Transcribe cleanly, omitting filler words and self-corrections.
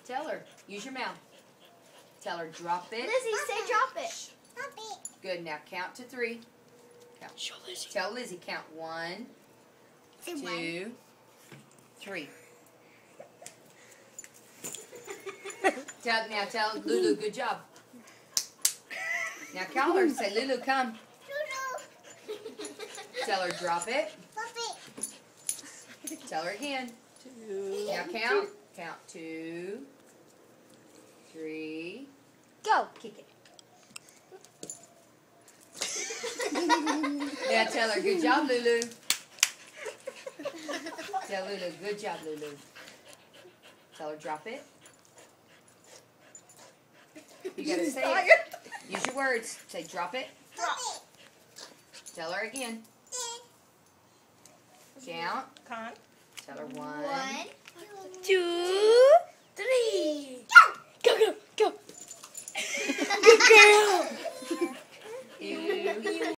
Tell her. Use your mouth. Tell her, drop it. Lizzie, say drop it. Drop it. Good. Now count to 3. Count. Show Lizzie. Tell Lizzie, count 1, Say 2, 3. Tell Lulu, good job. Now call her. Say, Lulu, come. Tell her, drop it. Drop it. Tell her again. 2. Now count. Count 2, 3. Go. Kick it. Now tell her, good job, Lulu. Tell Lulu, good job, Lulu. Tell her, drop it. You gotta say it. Use your words. Say, drop it. Drop it. Tell her again. Count. Con. Tell her 1, 2.